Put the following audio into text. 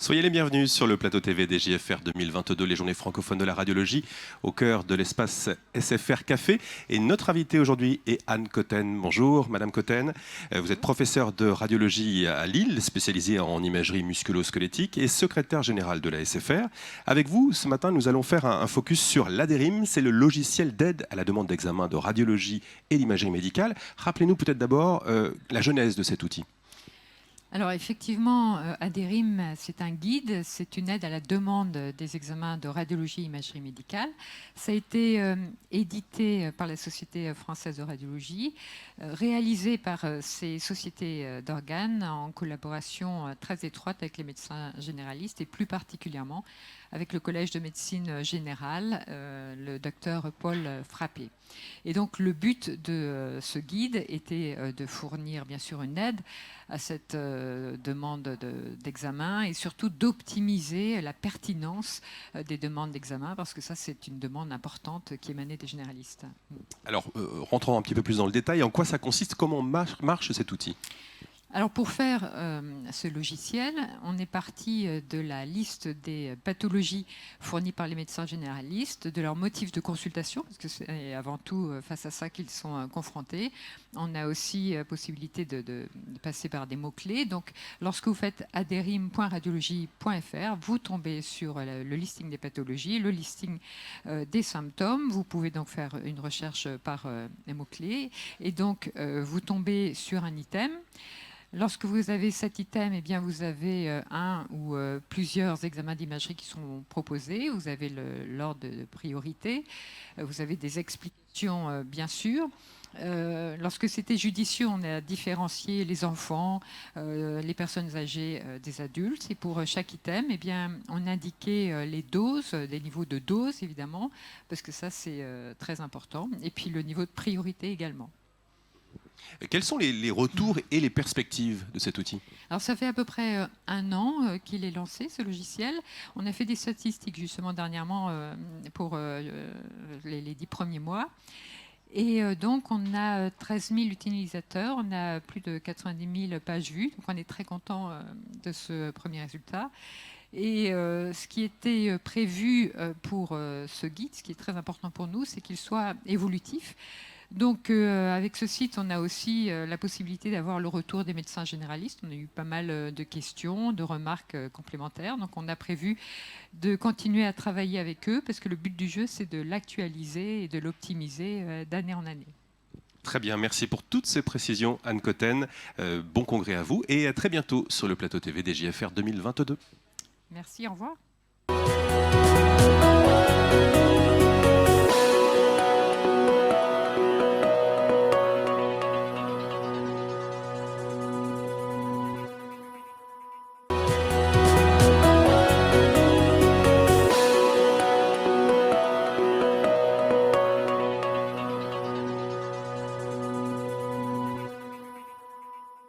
Soyez les bienvenus sur le plateau TV des JFR 2022, les journées francophones de la radiologie, au cœur de l'espace SFR Café. Et notre invitée aujourd'hui est Anne Cotten. Bonjour, Madame Cotten. Vous êtes professeure de radiologie à Lille, spécialisée en imagerie musculo-squelettique et secrétaire générale de la SFR. Avec vous, ce matin, nous allons faire un focus sur l'ADERIM. C'est le logiciel d'aide à la demande d'examen de radiologie et d'imagerie médicale. Rappelez-nous peut-être d'abord la genèse de cet outil. Alors effectivement, ADERIM, c'est un guide, c'est une aide à la demande des examens de radiologie et imagerie médicale. Ça a été édité par la Société française de radiologie, réalisé par ces sociétés d'organes en collaboration très étroite avec les médecins généralistes et plus particulièrement avec le Collège de médecine générale, le docteur Paul Frappé. Et donc le but de ce guide était de fournir bien sûr une aide à cette demande d'examen et surtout d'optimiser la pertinence des demandes d'examen parce que ça c'est une demande importante qui émanait des généralistes. Alors, rentrons un petit peu plus dans le détail. En quoi ça consiste? Comment marche cet outil? Alors pour faire ce logiciel, on est parti de la liste des pathologies fournies par les médecins généralistes, de leurs motifs de consultation, parce que c'est avant tout face à ça qu'ils sont confrontés. On a aussi possibilité de passer par des mots-clés. Donc lorsque vous faites aderim.radiologie.fr, vous tombez sur le listing des pathologies, le listing des symptômes. Vous pouvez donc faire une recherche par les mots-clés. Et donc vous tombez sur un item. Lorsque vous avez cet item, eh bien, vous avez un ou plusieurs examens d'imagerie qui sont proposés. Vous avez l'ordre de priorité. Vous avez des explications, bien sûr. Lorsque c'était judicieux, on a différencié les enfants, les personnes âgées des adultes. Et pour chaque item, eh bien, on indiquait les doses, les niveaux de dose, évidemment, parce que ça, c'est très important. Et puis le niveau de priorité également. Quels sont les retours et les perspectives de cet outil? Alors ça fait à peu près un an qu'il est lancé, ce logiciel. On a fait des statistiques justement dernièrement pour les 10 premiers mois. Et donc on a 13 000 utilisateurs, on a plus de 90 000 pages vues. Donc on est très content de ce premier résultat. Et ce qui était prévu pour ce guide, ce qui est très important pour nous, c'est qu'il soit évolutif. Donc avec ce site, on a aussi la possibilité d'avoir le retour des médecins généralistes. On a eu pas mal de questions, de remarques complémentaires. Donc on a prévu de continuer à travailler avec eux parce que le but du jeu, c'est de l'actualiser et de l'optimiser d'année en année. Très bien, merci pour toutes ces précisions, Anne Cotten. Bon congrès à vous et à très bientôt sur le plateau TV des JFR 2022. Merci, au revoir.